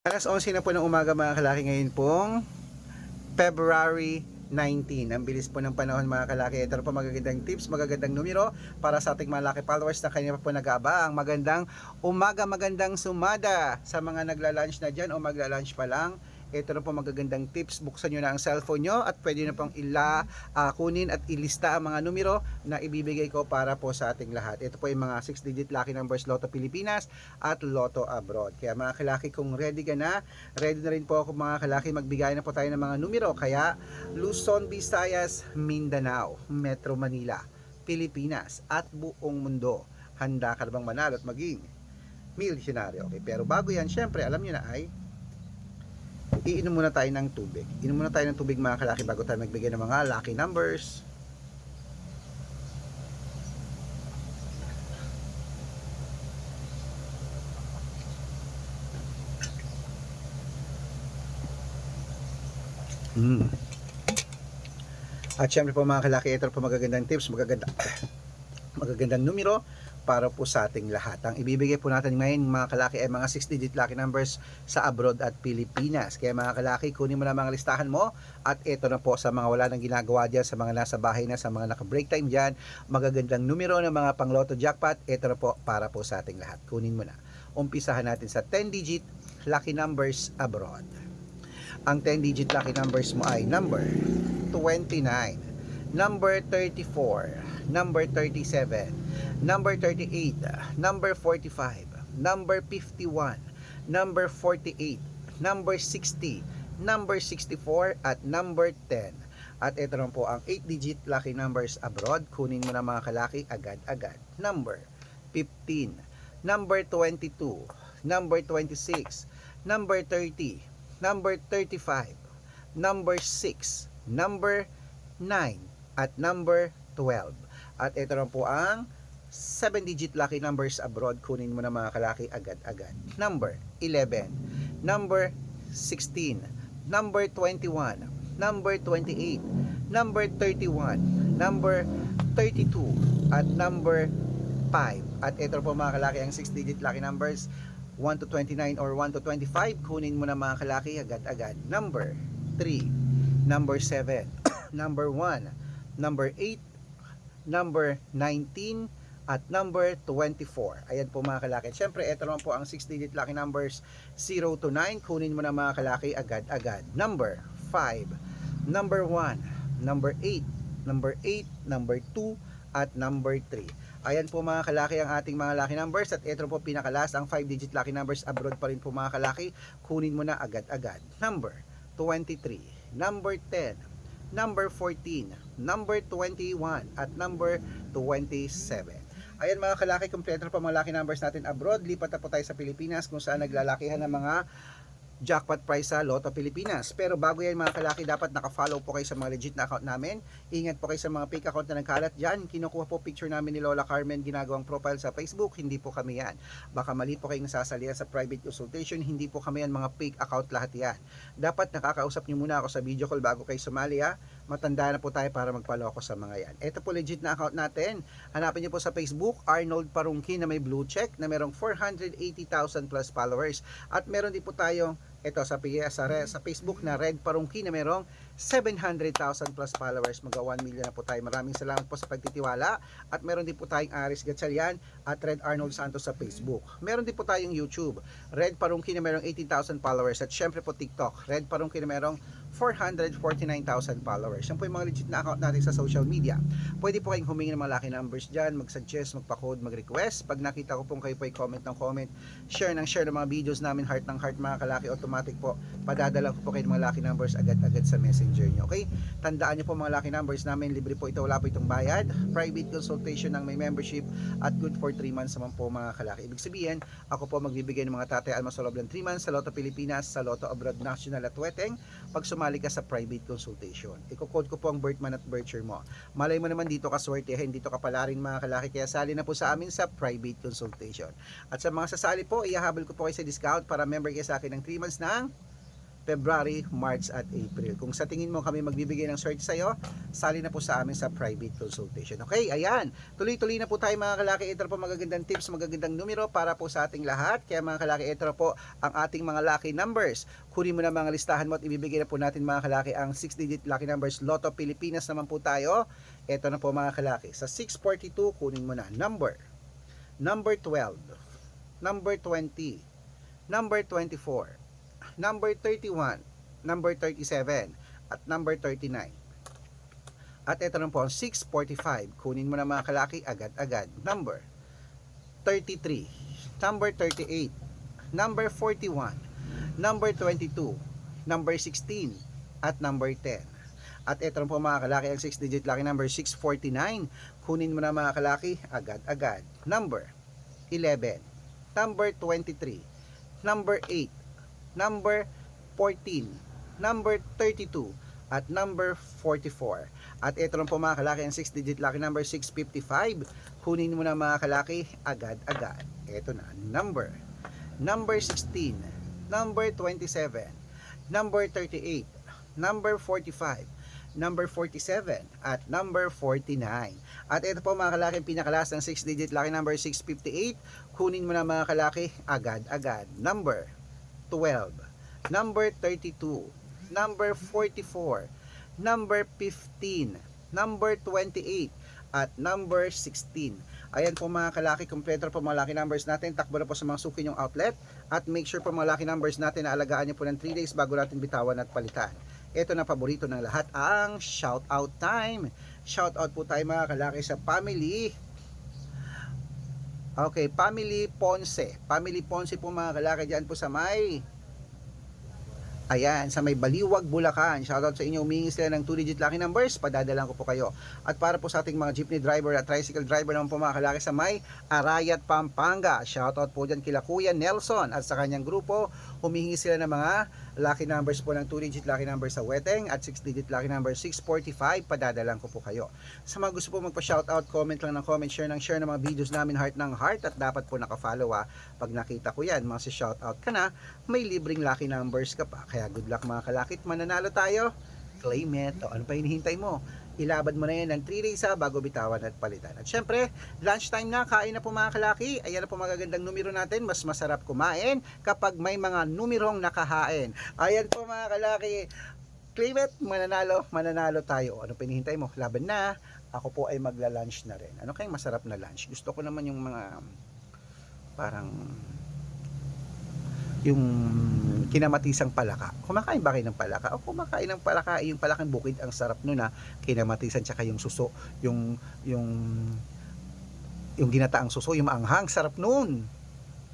Alas 11 na po ng umaga mga kalaki, ngayon pong February 19. Ang bilis po ng panahon mga kalaki. Ito na po magagandang tips, magagandang numero para sa ating mga laki followers na kanina pa po nag-aabang. Magandang umaga, magandang sumada sa mga nagla-lunch na dyan o magla-lunch pa lang. Ito na po magagandang tips. Buksan nyo na ang cellphone nyo at pwede na pong kunin at ilista ang mga numero na ibibigay ko para po sa ating lahat. Ito po yung mga 6-digit lucky numbers Lotto Pilipinas at Lotto Abroad. Kaya mga kalaki, kung ready ka na, ready na rin po ako mga kalaki. Magbigay na po tayo ng mga numero. Kaya Luzon, Visayas, Mindanao, Metro Manila, Pilipinas at buong mundo. Handa ka na bang manalo at maging milyonaryo? Okay, pero bago yan, syempre alam nyo na ay iinom muna tayo ng tubig. Inom muna tayo ng tubig mga kalaki bago tayo magbigay ng mga lucky numbers. At syempre po mga kalaki, ito po magagandang tips, magagandang numero para po sa ating lahat. Ang ibibigay po natin ngayon mga kalaki ay mga 6-digit lucky numbers sa abroad at Pilipinas. Kaya mga kalaki, kunin mo na mga listahan mo at ito na po sa mga wala nang ginagawa dyan, sa mga nasa bahay na, sa mga naka-break time dyan, magagandang numero ng mga pang Lotto jackpot, ito na po para po sa ating lahat. Kunin mo na. Umpisahan natin sa 10-digit lucky numbers abroad. Ang 10-digit lucky numbers mo ay number 29, number 34, number 37, number 38, number 45, number 51, number 48, number 60, number 64, at number 10. At ito naman po ang 8-digit lucky numbers abroad. Kunin mo na mga kalaki agad-agad. Number 15, number 22, number 26, number 30, number 35, number 6, number 9, at number 12. At ito na po ang 7-digit lucky numbers abroad. Kunin mo na mga kalaki agad-agad. Number 11, number 16, number 21, number 28, number 31, number 32, at number 5. At ito po mga kalaki ang 6-digit lucky numbers 1 to 29 or 1 to 25. Kunin mo na mga kalaki agad-agad. Number 3, number 7, number 1, number 8, number 19, at number 24. Ayan po mga kalaki. Siyempre, ito naman po ang 6-digit lucky numbers 0 to 9. Kunin mo na mga kalaki agad-agad. Number 5, number 1, number 8, number 8, number 2, at number 3. Ayan po mga kalaki ang ating mga lucky numbers. At ito po pinakalas, ang 5-digit lucky numbers abroad pa rin po mga kalaki. Kunin mo na agad-agad. Number 23, number 10, number 14, number 21, at number 27. Ayan mga kalaki, kompleto na po mga lucky numbers natin abroad. Lipat na po tayo sa Pilipinas kung saan naglalakihan ng mga jackpot prize sa Lotto Pilipinas. Pero bago yan mga kalaki, dapat naka-follow po kayo sa mga legit na account namin. Ingat po kayo sa mga fake account na nagkalat dyan. Kinukuha po picture namin ni Lola Carmen, ginagawang profile sa Facebook. Hindi po kami yan. Baka mali po kayong nasasalihan sa private consultation. Hindi po kami yan, mga fake account lahat yan. Dapat nakakausap nyo muna ako sa video call bago kayo sumali ha. Matanda na po tayo para magpaloko sa mga yan. Ito po legit na account natin. Hanapin nyo po sa Facebook, Arnold Parungki na may blue check na merong 480,000 plus followers. At meron din po tayong ito sa Facebook na Red Parungki na merong 700,000 plus followers. Mag 1 million na po tayo. Maraming salamat po sa pagtitiwala. At meron din po tayong Aris Gatchalian at Red Arnold Santos sa Facebook. Meron din po tayong YouTube, Red Parungki na merong 18,000 followers. At syempre po TikTok, Red Parungki na merong 449,000 followers. Yan po yung mga legit na account natin sa social media. Pwede po kayong humingi ng mga lucky numbers dyan, mag-suggest, magpa-code, mag-request. Pag nakita ko pong kayo po ay comment ng comment, share ng mga videos namin, heart ng heart mga kalaki, automatic po, padadala ko po kayo ng mga lucky numbers agad-agad sa messenger nyo. Okay? Tandaan nyo po mga lucky numbers namin, libre po ito, wala po itong bayad. Private consultation ng may membership at good for 3 months naman po mga kalaki. Ibig sabihin, ako po magbibigay ng mga tatayaan mo sa loob ng 3 months sa Lotto Pilipinas, sa Lotto Abroad National at Weteng. Pag sumali ka sa private consultation, i-code ko po ang birth month at birth year mo. Malay mo naman dito ka swertehin, dito ka pala rin mga kalaki, kaya sali na po sa amin sa private consultation. At sa mga sasali po, ihahabol ko po kayo sa discount para member kayo sa akin ng 3 months ng February, March at April. Kung sa tingin mo kami magbibigay ng search sa'yo, sali na po sa amin sa private consultation. Okay, ayan. Tuloy-tuloy na po tayo mga kalaki. Ito po magagandang tips, magagandang numero para po sa ating lahat. Kaya mga kalaki, ito po ang ating mga lucky numbers. Kunin mo na mga listahan mo at ibibigay na po natin mga kalaki ang 6-digit lucky numbers. Lotto Pilipinas naman po tayo. Ito na po mga kalaki. Sa 642, kunin mo na number 12, number 20, number 24, number 31, number 37, at number 39. At ito na po ang 645. Kunin mo na mga kalaki agad-agad. Number 33, number 38, number 41, number 22, number 16, at number 10. At ito na po mga kalaki ang 6-digit lucky number 649. Kunin mo na mga kalaki agad-agad. Number 11, number 23, number 8, number 14, number 32, at number 44. At ito lang po mga kalaki ang 6-digit lucky number 655. Kunin mo na mga kalaki agad-agad. Ito na, number 16, number 27, number 38, number 45, number 47, at number 49. At ito po mga kalaki ang pinakalas ng 6-digit lucky number 658. Kunin mo na mga kalaki agad-agad. Number 12, number 32, number 44, number 15, number 28, at number 16. Ayan po mga kalaki, kompleto po mga lucky numbers natin. Takbo na po sa mga suki nyong outlet. At make sure po mga lucky numbers natin na alagaan nyo po ng 3 days bago natin bitawan at palitan. Ito na paborito ng lahat, ang shout out time. Shout out po tayo mga kalaki sa family. Okay, family Ponce. Family Ponce po mga kalaki dyan po sa may Ayan, sa may Baliwag, Bulacan. Shoutout sa inyo, humingi sila ng 2-digit lucky numbers, padadalan ko po kayo. At para po sa ating mga jeepney driver at tricycle driver naman po mga kalaki sa may Arayat, Pampanga. Shoutout po dyan kila Kuya Nelson at sa kanyang grupo. Humingi sila ng mga lucky numbers po ng 2-digit lucky numbers sa Weteng at 6-digit lucky number 645, padadalan ko po kayo. Sa mga gusto po magpa-shoutout, comment lang ng comment, share ng mga videos namin, heart ng heart, at dapat po nakafollow Pag nakita ko yan, mga si-shoutout ka na, may libreng lucky numbers ka pa. Kaya good luck mga kalakit, mananalo tayo. Claim it. O, ano pa hinihintay mo? Ilabad mo na yan ng 3 days bago bitawan at palitan. At syempre, lunchtime na, kain na po mga kalaki. Ayan na po magagandang numero natin. Mas masarap kumain kapag may mga numerong nakahain. Ayan po mga kalaki. Claim it, mananalo tayo. Ano pa hinihintay mo? Laban na. Ako po ay magla-lunch na rin. Ano kayong masarap na lunch? Gusto ko naman yung mga parang yung kinamatisang palaka. Kumakain ba kayo ng palaka? O kumakain ng palaka, yung palakang bukid, ang sarap nun kinamatisan, tsaka yung suso, yung ginataang suso, yung maanghang, sarap nun.